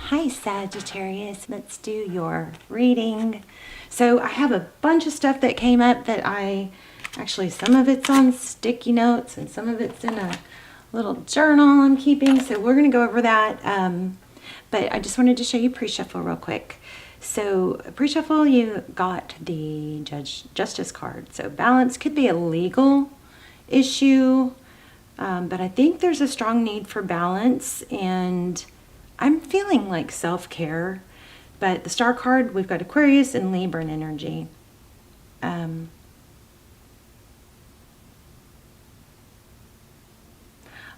Hi Sagittarius, let's do your reading. So I have a bunch of stuff that came up that actually some of it's on sticky notes and some of it's in a little journal I'm keeping. So we're going to go over that. But I just wanted to show you pre-shuffle real quick. So pre-shuffle, you got the Justice card. So balance could be a legal issue, but I think there's a strong need for balance, and I'm feeling like self-care. But the Star card, we've got Aquarius and Libra in energy. I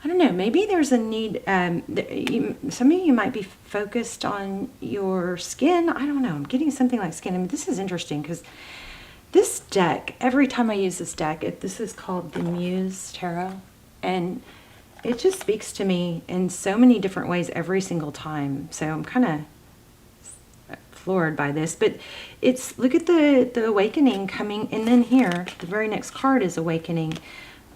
don't know, maybe there's a need, some of you might be focused on your skin. I don't know, I'm getting something like skin. I mean, this is interesting because this deck, every time I use this deck, this is called the Muse Tarot, and it just speaks to me in so many different ways every single time. So I'm kind of floored by this, but it's, look at the awakening coming, and then here, the very next card is awakening.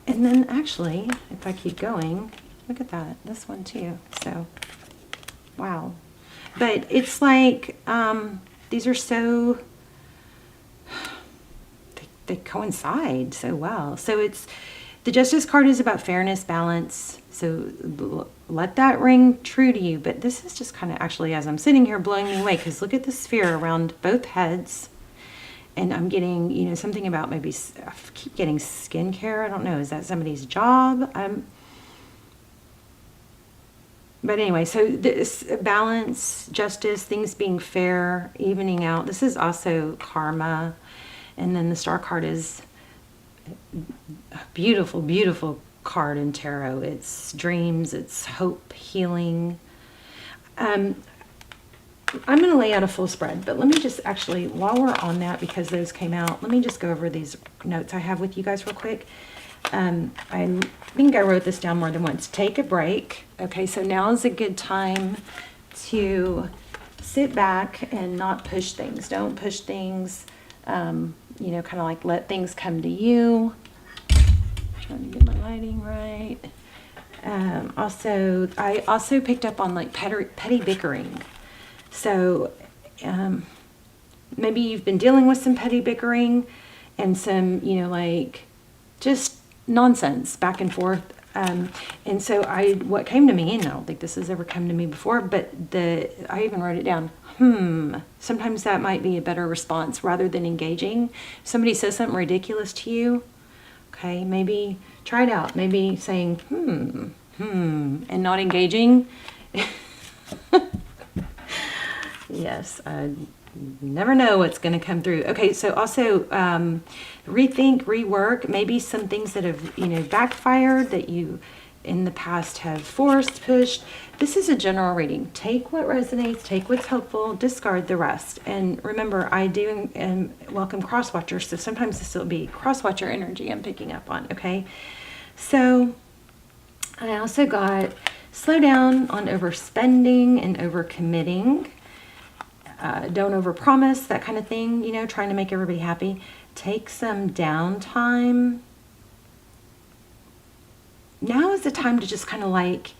And then actually, if I keep going, look at that, this one too. So, wow. But it's like, these are so, they coincide so well. So it's, the Justice card is about fairness, balance. So let that ring true to you. But this is just kind of actually, as I'm sitting here, blowing me away, because look at the sphere around both heads. And I'm getting, you know, something about maybe, I keep getting skincare. I don't know. Is that somebody's job? But anyway, so this balance, justice, things being fair, evening out. This is also karma. And then the Star card is a beautiful, beautiful card in tarot. It's dreams, it's hope, healing. I'm going to lay out a full spread, but let me just actually, while we're on that, because those came out, let me just go over these notes I have with you guys real quick. I think I wrote this down more than once. Take a break. Okay, so now is a good time to sit back and not push things. Don't push things, you know, kind of like let things come to you. Trying to get my lighting right. I also picked up on like petty bickering. So maybe you've been dealing with some petty bickering and some, you know, like just nonsense back and forth. And so what came to me, and I don't think this has ever come to me before, but I even wrote it down. Sometimes that might be a better response rather than engaging. Somebody says something ridiculous to you. Okay, maybe try it out. Maybe saying, and not engaging. Yes, I never know what's going to come through. Okay, so also rethink, rework, maybe some things that have, you know, backfired that you in the past have forced, pushed. This is a general reading. Take what resonates, take what's helpful, discard the rest. And remember, I do welcome cross-watchers, so sometimes this will be cross-watcher energy I'm picking up on, okay? So I also got slow down on overspending and overcommitting. Don't overpromise, that kind of thing, you know, trying to make everybody happy. Take some downtime. Now is the time to just kind of like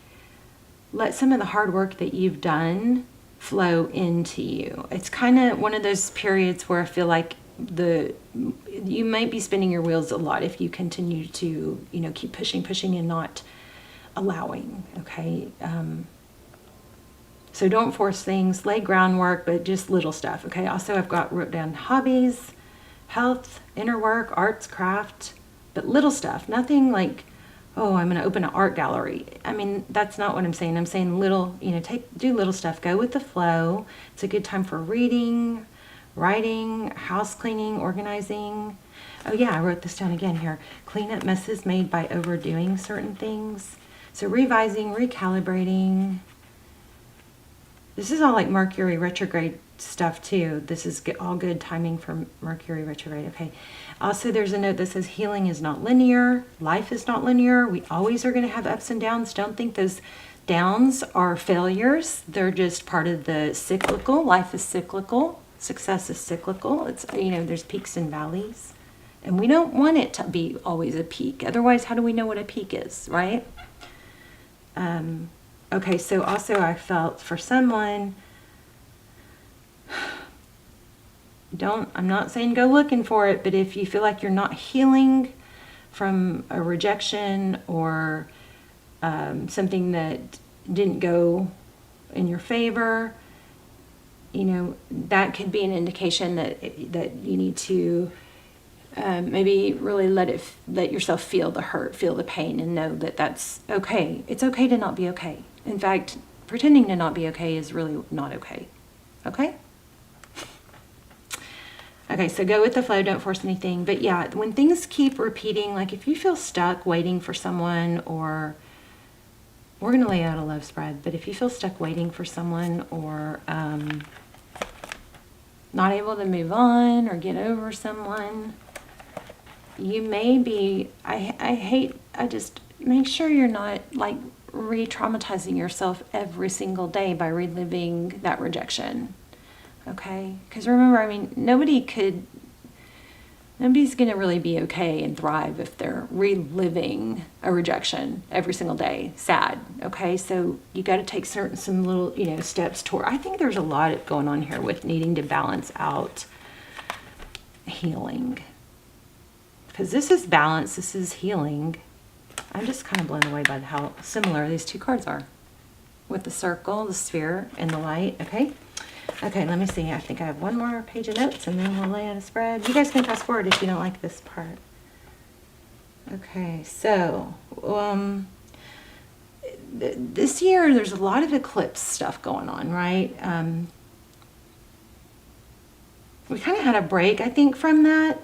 let some of the hard work that you've done flow into you. It's kind of one of those periods where I feel like you might be spinning your wheels a lot if you continue to, you know, keep pushing and not allowing, okay? So don't force things, lay groundwork, but just little stuff, okay? Also, I've wrote down hobbies, health, inner work, arts, craft, but little stuff. Nothing like, oh, I'm going to open an art gallery. I mean, that's not what I'm saying. I'm saying little, you know, do little stuff. Go with the flow. It's a good time for reading, writing, house cleaning, organizing. Oh yeah, I wrote this down again here. Clean up messes made by overdoing certain things. So revising, recalibrating. This is all like Mercury retrograde stuff too. This is all good timing for Mercury retrograde. Okay. Also, there's a note that says healing is not linear. Life is not linear. We always are going to have ups and downs. Don't think those downs are failures. They're just part of the cyclical. Life is cyclical. Success is cyclical. It's, you know, there's peaks and valleys. And we don't want it to be always a peak. Otherwise, how do we know what a peak is, right? Okay, so also I felt for someone, I'm not saying go looking for it, but if you feel like you're not healing from a rejection or something that didn't go in your favor, you know, that could be an indication that you need to maybe really let yourself feel the hurt, feel the pain, and know that that's okay. It's okay to not be okay. In fact, pretending to not be okay is really not okay. Okay? Okay, so go with the flow, don't force anything. But yeah, when things keep repeating, like if you feel stuck waiting for someone, or we're going to lay out a love spread, but if you feel stuck waiting for someone, or not able to move on or get over someone, you may be, I just make sure you're not like re-traumatizing yourself every single day by reliving that rejection. Okay? Because remember, I mean, nobody's going to really be okay and thrive if they're reliving a rejection every single day. Sad. Okay? So you got to take some little, you know, steps toward, I think there's a lot going on here with needing to balance out healing. Because this is balance, this is healing. I'm just kind of blown away by how similar these two cards are. With the circle, the sphere, and the light. Okay? Okay, let me see. I think I have one more page of notes, and then we'll lay out a spread. You guys can fast forward if you don't like this part. Okay, so this year there's a lot of eclipse stuff going on, right? We kind of had a break, I think, from that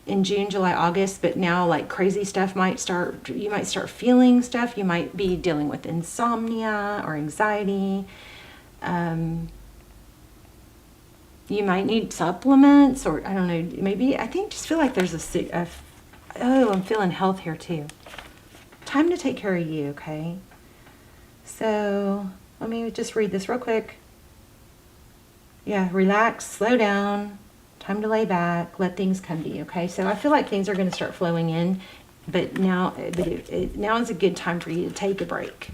in June, July, August, but now like crazy stuff might start. You might start feeling stuff. You might be dealing with insomnia or anxiety. You might need supplements, or I don't know, maybe, I think, just feel like there's I'm feeling health here too. Time to take care of you, okay? So let me just read this real quick. Yeah, relax, slow down, time to lay back, let things come to you, okay? So I feel like things are going to start flowing in, but now is a good time for you to take a break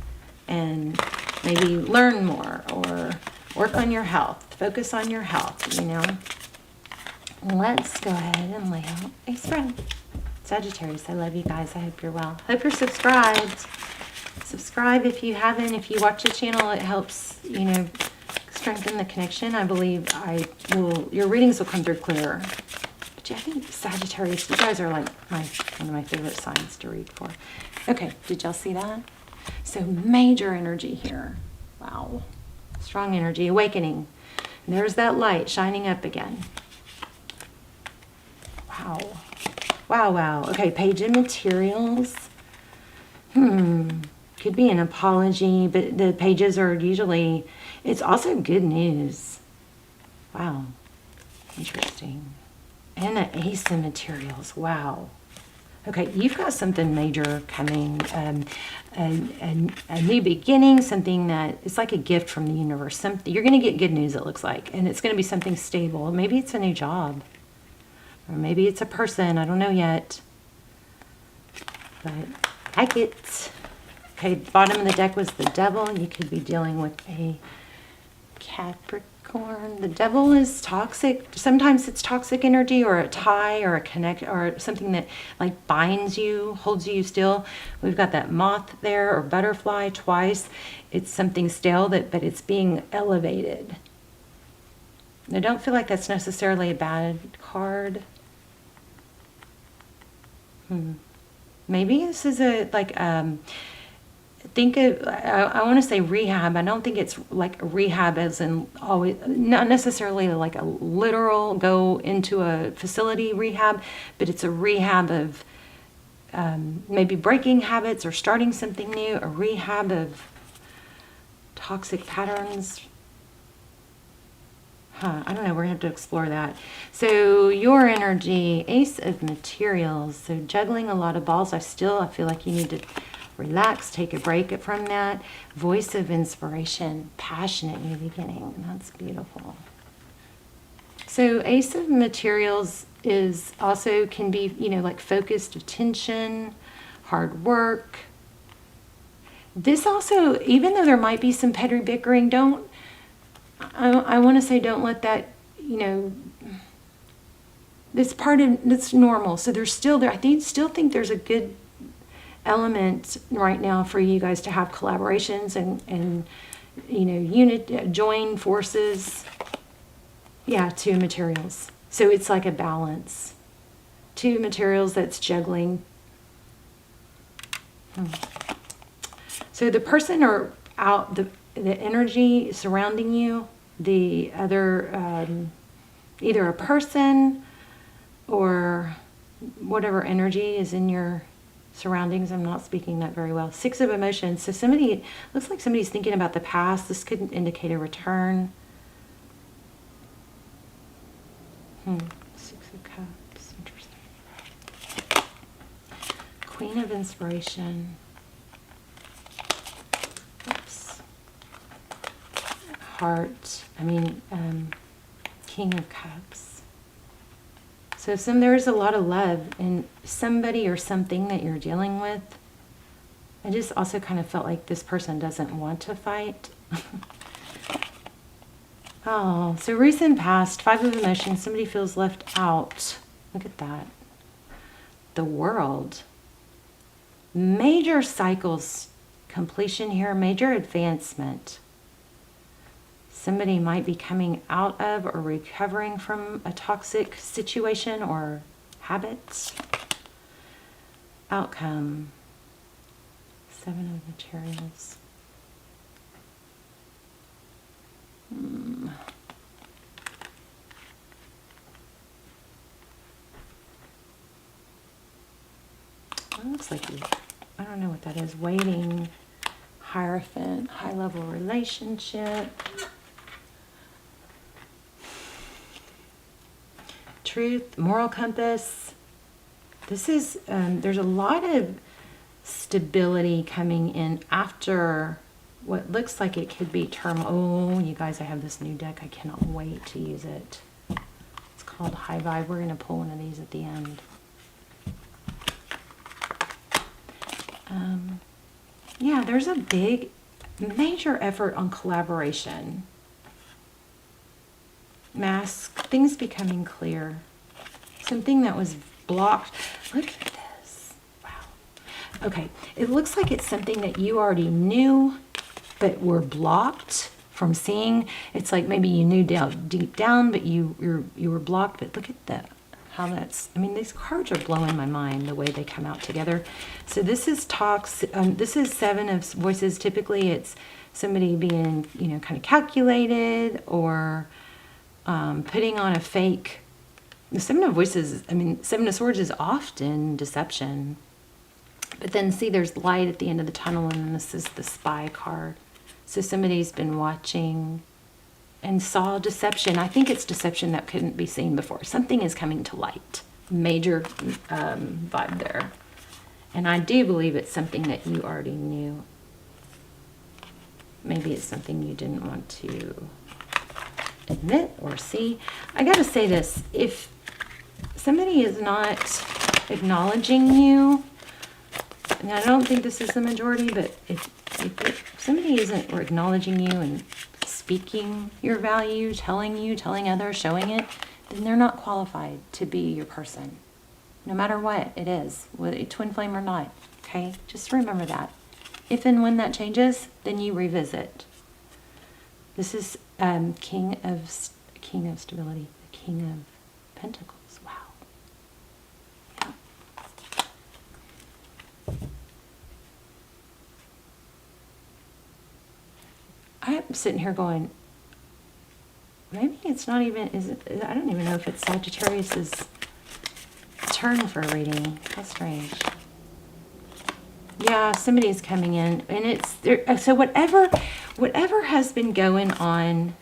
and maybe learn more or work on your health. Focus on your health, you know. Let's go ahead and lay out a spread. Sagittarius, I love you guys. I hope you're well. Hope you're subscribed. Subscribe if you haven't. If you watch the channel, it helps, you know, strengthen the connection. I believe your readings will come through clearer. But yeah, I think Sagittarius, you guys are like one of my favorite signs to read for. Okay, did y'all see that? So major energy here. Wow. Strong energy, awakening. And there's that light shining up again. Wow. Wow, wow. Okay, page of materials. Could be an apology, but the pages are usually, it's also good news. Wow. Interesting. And the ace of materials. Wow. Okay, you've got something major coming, a new beginning, something that it's like a gift from the universe. You're going to get good news, it looks like, and it's going to be something stable. Maybe it's a new job, or maybe it's a person. I don't know yet, but I like it. Okay, bottom of the deck was the devil. You could be dealing with a Capricorn. The devil is toxic. Sometimes it's toxic energy, or a tie, or a connect, or something that like binds you, holds you still. We've got that moth there, or butterfly twice. It's something stale, but it's being elevated. I don't feel like that's necessarily a bad card. Maybe this is think of, I want to say rehab. I don't think it's like rehab as in always, not necessarily like a literal go into a facility rehab, but it's a rehab of maybe breaking habits or starting something new, a rehab of toxic patterns. I don't know, we're going to have to explore that. So your energy, ace of materials, so juggling a lot of balls. I feel like you need to relax, take a break from that. Voice of inspiration, passionate new beginning. That's beautiful. So ace of materials is also can be, you know, like focused attention, hard work. This also, even though there might be some petty bickering, I want to say don't let that, that's normal. So there's still there. Still think there's a good element right now for you guys to have collaborations and join forces. Yeah, 2 materials. So it's like a balance. 2 materials that's juggling. So the person or out the energy surrounding you, the other either a person or whatever energy is in your surroundings. I'm not speaking that very well. 6 of emotions. So looks like somebody's thinking about the past. This could indicate a return. 6 of Cups. Interesting. Queen of Inspiration. Oops. Heart. King of Cups. So there's a lot of love in somebody or something that you're dealing with. I just also kind of felt like this person doesn't want to fight. Oh, so recent past, 5 of emotions, somebody feels left out. Look at that. The World. Major cycles completion here, major advancement. Somebody might be coming out of or recovering from a toxic situation or habits. Outcome. 7 of materials. It looks like I don't know what that is. Waiting, Hierophant, high-level relationship. Truth, moral compass. This is, there's a lot of stability coming in after what looks like it could be oh, you guys, I have this new deck. I cannot wait to use it. It's called High Vibe. We're going to pull one of these at the end. Yeah, there's a major effort on collaboration. Mask, things becoming clear. Something that was blocked. Look at this. Wow. Okay, it looks like it's something that you already knew but were blocked from seeing. It's like maybe you knew deep down, but you were blocked. But look at how that's, these cards are blowing my mind the way they come out together. So this is talks, this is 7 of voices. Typically it's somebody being, kind of calculated or putting on a fake. The 7 of voices, 7 of swords is often deception. But then see, there's light at the end of the tunnel, and then this is the spy card. So somebody's been watching and saw deception. I think it's deception that couldn't be seen before. Something is coming to light. Major vibe there. And I do believe it's something that you already knew. Maybe it's something you didn't want to admit or see. I gotta say this, if somebody is not acknowledging you, and I don't think this is the majority, but if somebody isn't acknowledging you and speaking your value, telling others, showing it, then they're not qualified to be your person. No matter what it is, whether twin flame or not, okay? Just remember that. If and when that changes, then you revisit. This is King of Stability, the King of Pentacles. Wow. I'm sitting here going, maybe it's not even, I don't even know if it's Sagittarius's turn for a reading. How strange. Yeah, somebody's coming in, and it's there. So whatever has been going on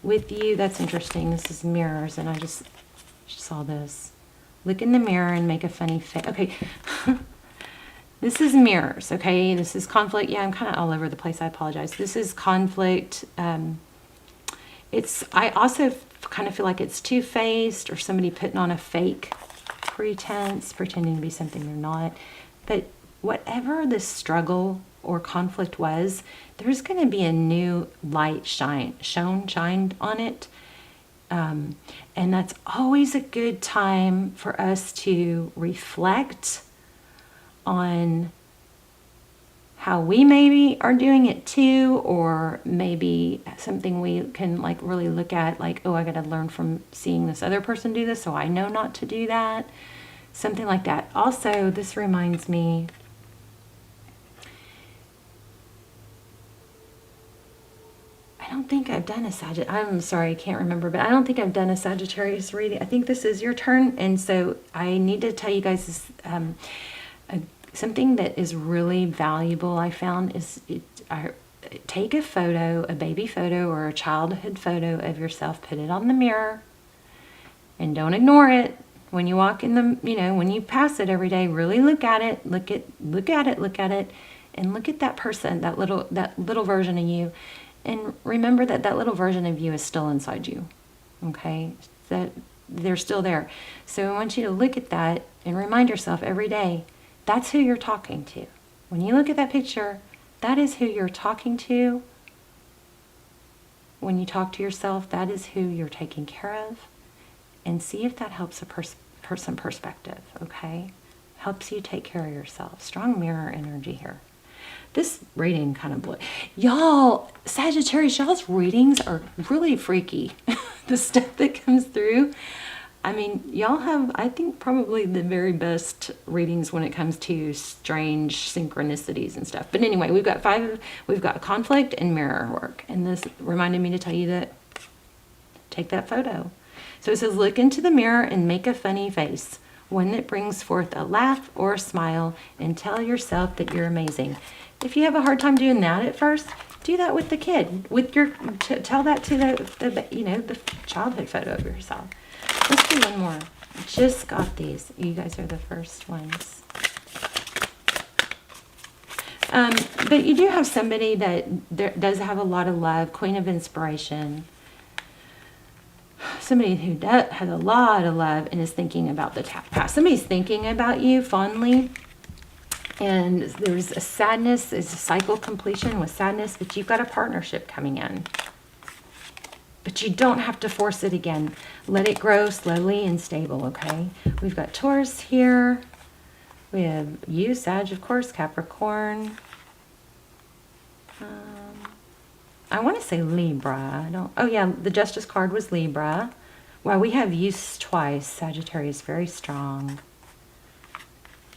with you, that's interesting. This is mirrors, and I just saw this. Look in the mirror and make a funny face. Okay. This is mirrors, okay? This is conflict. Yeah, I'm kind of all over the place. I apologize. This is conflict. I also kind of feel like it's two-faced, or somebody putting on a fake pretense, pretending to be something they're not. But whatever the struggle or conflict was, there's going to be a new light shined on it. And that's always a good time for us to reflect on how we maybe are doing it too, or maybe something we can like really look at, like, oh, I got to learn from seeing this other person do this, so I know not to do that. Something like that. Also, this reminds me, I don't think I've done a Sagittarius. I'm sorry, I can't remember, but I don't think I've done a Sagittarius reading. I think this is your turn, and so I need to tell you guys this, something that is really valuable I found is take a photo, a baby photo or a childhood photo of yourself, put it on the mirror, and don't ignore it. When you walk in the, when you pass it every day, really look at it, and look at that person, that little version of you. And remember that little version of you is still inside you, okay? That they're still there. So I want you to look at that and remind yourself every day, that's who you're talking to. When you look at that picture, that is who you're talking to. When you talk to yourself, that is who you're taking care of. And see if that helps a person perspective, okay? Helps you take care of yourself. Strong mirror energy here. This reading kind of blew. Y'all, Sagittarius, y'all's readings are really freaky. The stuff that comes through. I mean, y'all have, I think, probably the very best readings when it comes to strange synchronicities and stuff. But anyway, we've got conflict and mirror work. And this reminded me to tell you that, take that photo. So it says, look into the mirror and make a funny face, one that brings forth a laugh or a smile, and tell yourself that you're amazing. If you have a hard time doing that at first, do that with the kid. Tell that to the childhood photo of yourself. Let's do one more. Just got these. You guys are the first ones. But you do have somebody that does have a lot of love. Queen of Inspiration. Somebody who has a lot of love and is thinking about the past. Somebody's thinking about you fondly. And there's a sadness. It's a cycle completion with sadness. But you've got a partnership coming in. But you don't have to force it again. Let it grow slowly and stable, okay? We've got Taurus here. We have you, Sag, of course, Capricorn. I want to say Libra. Oh yeah, the Justice card was Libra. Wow, we have you twice. Sagittarius, very strong.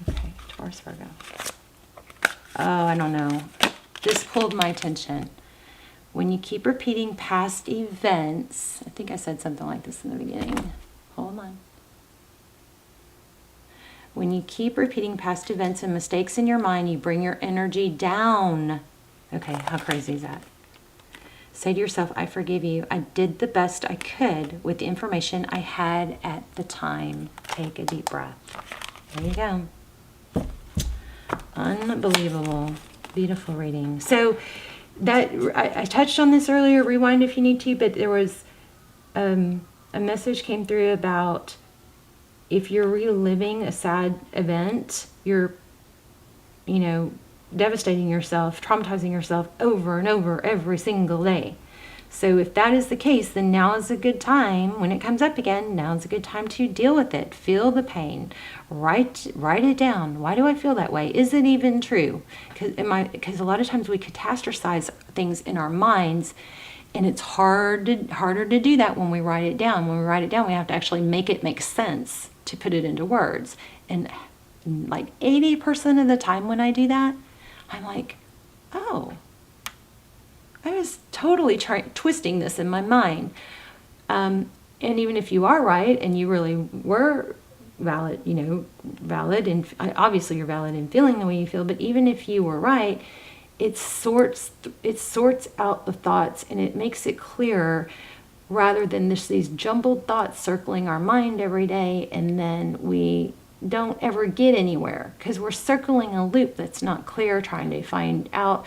Okay, Taurus, Virgo. Oh, I don't know. This pulled my attention. When you keep repeating past events, I think I said something like this in the beginning. Hold on. When you keep repeating past events and mistakes in your mind, you bring your energy down. Okay, how crazy is that? Say to yourself, I forgive you. I did the best I could with the information I had at the time. Take a deep breath. There you go. Unbelievable. Beautiful reading. So that I touched on this earlier, rewind if you need to, but there was a message came through about if you're reliving a sad event, you're, devastating yourself, traumatizing yourself over and over every single day. So if that is the case, then now is a good time, when it comes up again, now is a good time to deal with it. Feel the pain. Write it down. Why do I feel that way? Is it even true? Because a lot of times we catastrophize things in our minds, and it's harder to do that when we write it down. When we write it down, we have to actually make it make sense to put it into words. And like 80% of the time when I do that, I'm like, oh, I was totally twisting this in my mind. And even if you are right and you really were valid, and obviously you're valid in feeling the way you feel, but even if you were right, it sorts out the thoughts and it makes it clearer, rather than these jumbled thoughts circling our mind every day, and then we don't ever get anywhere because we're circling a loop that's not clear, trying to find out.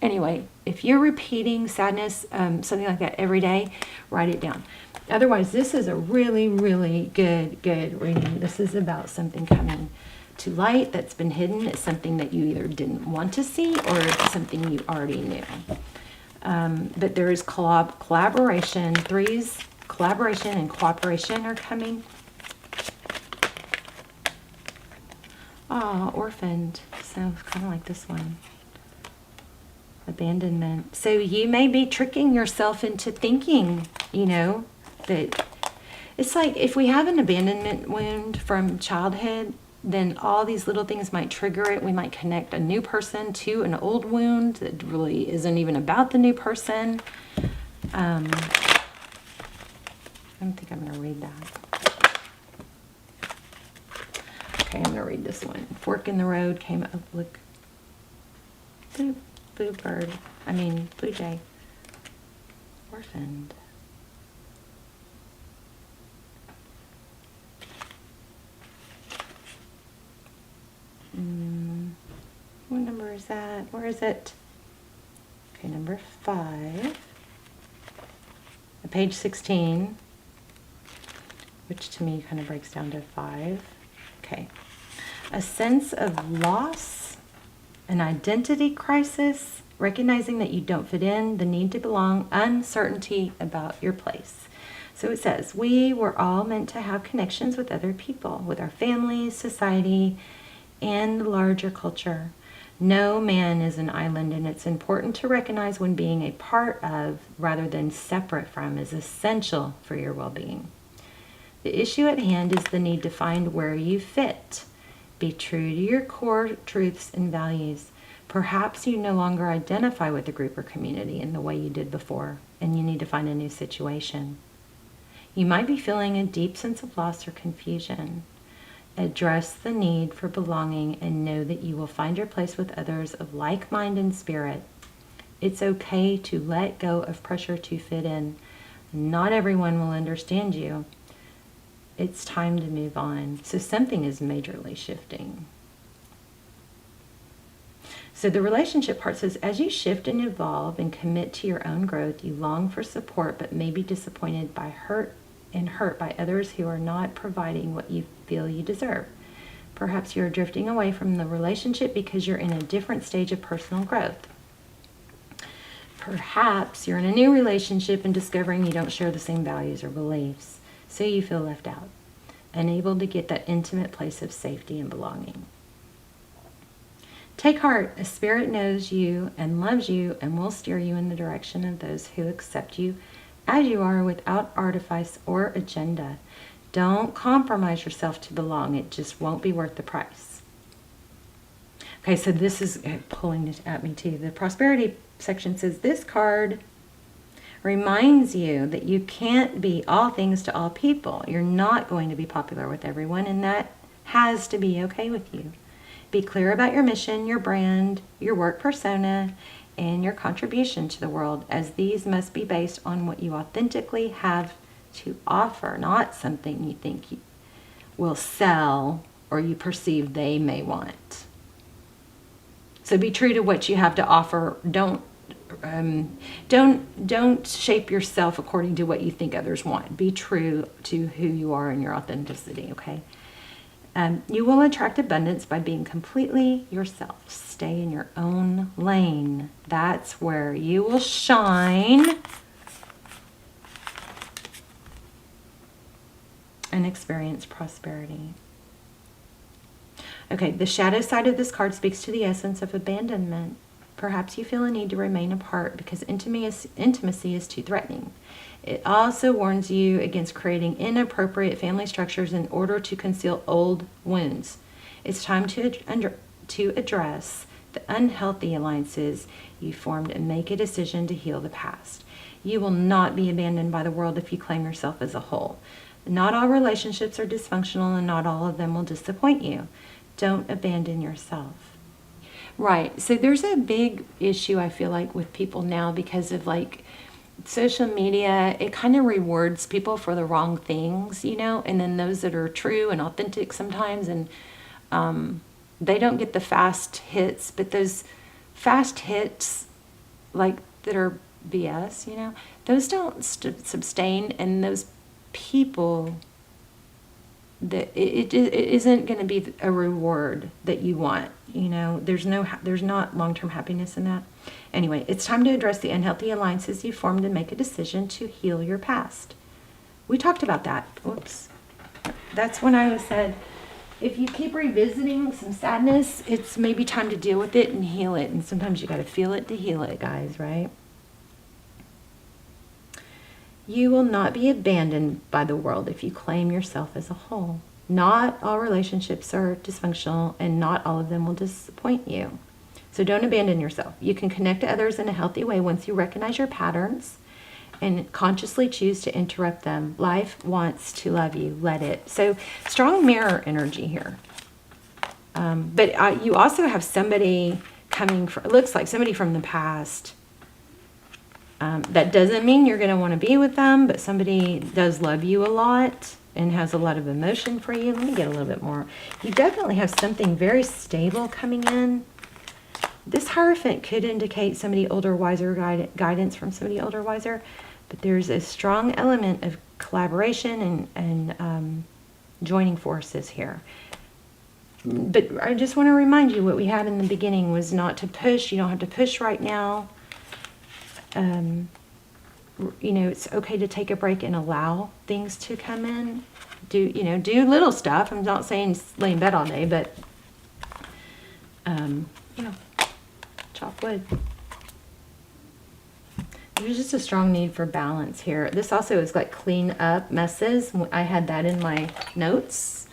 Anyway, if you're repeating sadness, something like that every day, write it down. Otherwise, this is a really, really good reading. This is about something coming to light that's been hidden. It's something that you either didn't want to see or something you already knew. But there is collaboration. Threes, collaboration and cooperation are coming. Ah, orphaned. So kind of like this one. Abandonment. So you may be tricking yourself into thinking, you know, that it's like if we have an abandonment wound from childhood, then all these little things might trigger it. We might connect a new person to an old wound that really isn't even about the new person. I don't think I'm going to read that. Okay, I'm going to read this one. Fork in the road came up. Look. Blue bird. I mean, blue jay. Orphaned. What number is that? Where is it? Okay, number 5. Page 16, which to me kind of breaks down to 5. Okay. A sense of loss, an identity crisis, recognizing that you don't fit in, the need to belong, uncertainty about your place. So it says, we were all meant to have connections with other people, with our families, society, and the larger culture. No man is an island, and it's important to recognize when being a part of, rather than separate from, is essential for your well-being. The issue at hand is the need to find where you fit. Be true to your core truths and values. Perhaps you no longer identify with a group or community in the way you did before, and you need to find a new situation. You might be feeling a deep sense of loss or confusion. Address the need for belonging and know that you will find your place with others of like mind and spirit. It's okay to let go of pressure to fit in. Not everyone will understand you. It's time to move on. So something is majorly shifting. So the relationship part says, as you shift and evolve and commit to your own growth, you long for support but may be disappointed by hurt by others who are not providing what you feel you deserve. Perhaps you're drifting away from the relationship because you're in a different stage of personal growth. Perhaps you're in a new relationship and discovering you don't share the same values or beliefs, so you feel left out, unable to get that intimate place of safety and belonging. Take heart. A spirit knows you and loves you and will steer you in the direction of those who accept you as you are without artifice or agenda. Don't compromise yourself to belong. It just won't be worth the price. Okay, so this is pulling it at me too. The prosperity section says this card reminds you that you can't be all things to all people. You're not going to be popular with everyone, and that has to be okay with you. Be clear about your mission, your brand, your work persona, and your contribution to the world, as these must be based on what you authentically have to offer, not something you think you will sell or you perceive they may want. So be true to what you have to offer. Don't shape yourself according to what you think others want. Be true to who you are and your authenticity, okay? You will attract abundance by being completely yourself. Stay in your own lane. That's where you will shine and experience prosperity. Okay, the shadow side of this card speaks to the essence of abandonment. Perhaps you feel a need to remain apart because intimacy is too threatening. It also warns you against creating inappropriate family structures in order to conceal old wounds. It's time to address the unhealthy alliances you formed and make a decision to heal the past. You will not be abandoned by the world if you claim yourself as a whole. Not all relationships are dysfunctional, and not all of them will disappoint you. Don't abandon yourself. Right. So there's a big issue, I feel like, with people now because of social media. It kind of rewards people for the wrong things, and then those that are true and authentic sometimes, and they don't get the fast hits, but those fast hits that are BS, those don't sustain, and those people that it isn't going to be a reward that you want. You know, there's not long-term happiness in that. Anyway, it's time to address the unhealthy alliances you formed and make a decision to heal your past. We talked about that. Whoops. That's when I said, if you keep revisiting some sadness, it's maybe time to deal with it and heal it. And sometimes you got to feel it to heal it, guys, right? You will not be abandoned by the world if you claim yourself as a whole. Not all relationships are dysfunctional, and not all of them will disappoint you. So don't abandon yourself. You can connect to others in a healthy way once you recognize your patterns and consciously choose to interrupt them. Life wants to love you. Let it. So strong mirror energy here. But you also have somebody coming from, it looks like somebody from the past. That doesn't mean you're going to want to be with them, but somebody does love you a lot and has a lot of emotion for you. Let me get a little bit more. You definitely have something very stable coming in. This Hierophant could indicate somebody older, wiser, guidance from somebody older, wiser, but there's a strong element of collaboration and joining forces here. But I just want to remind you what we had in the beginning was not to push. You don't have to push right now. You know, it's okay to take a break and allow things to come in. Do little stuff. I'm not saying lay in bed all day, but, chop wood. There's just a strong need for balance here. This also is like clean up messes. I had that in my notes.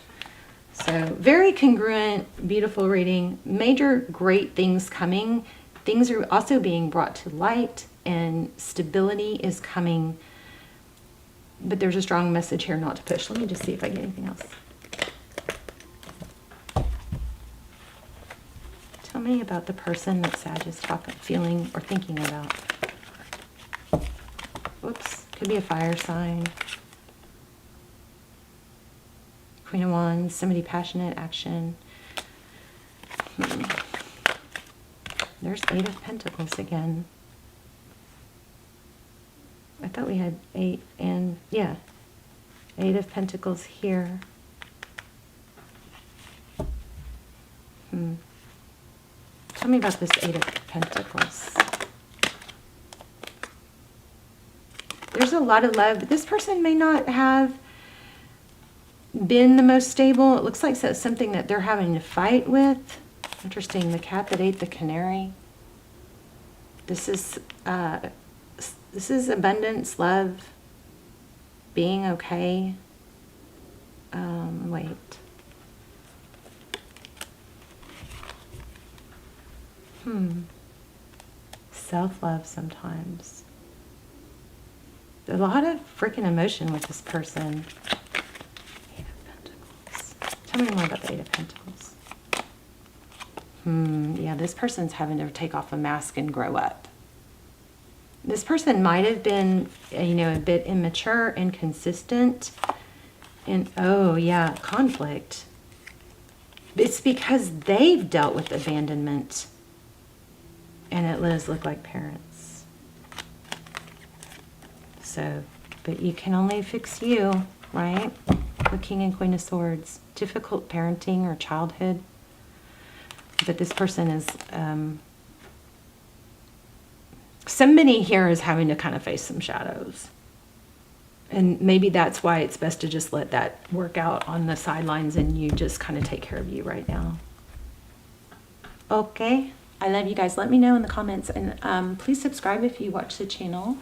So very congruent, beautiful reading. Major great things coming. Things are also being brought to light and stability is coming. But there's a strong message here not to push. Let me just see if I get anything else. Tell me about the person that Sag is feeling or thinking about. Whoops, could be a fire sign. Queen of Wands, somebody passionate, action. There's Eight of Pentacles again. I thought we had 8 and, yeah, 8 of Pentacles here. Tell me about this 8 of Pentacles. There's a lot of love, but this person may not have been the most stable. It looks like that's something that they're having to fight with. Interesting, the cat that ate the canary. This is abundance, love, being okay. Wait. Self-love sometimes. A lot of freaking emotion with this person. Eight of Pentacles. Tell me more about the Eight of Pentacles. Yeah, this person's having to take off a mask and grow up. This person might have been, a bit immature, inconsistent, and oh yeah, conflict. It's because they've dealt with abandonment, and it does look like parents. So, but you can only fix you, right? The King and Queen of Swords. Difficult parenting or childhood. But this person is, somebody here is having to kind of face some shadows. And maybe that's why it's best to just let that work out on the sidelines and you just kind of take care of you right now. Okay. I love you guys. Let me know in the comments. And please subscribe if you watch the channel.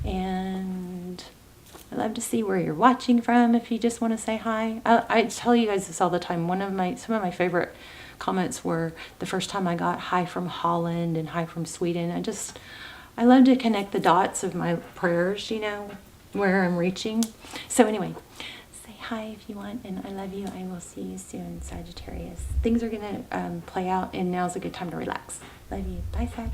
And I love to see where you're watching from if you just want to say hi. I tell you guys this all the time. Some of my favorite comments were the first time I got hi from Holland and hi from Sweden. I love to connect the dots of my prayers, where I'm reaching. So anyway, say hi if you want, and I love you. I will see you soon, Sagittarius. Things are going to play out, and now's a good time to relax. Love you. Bye, Sag.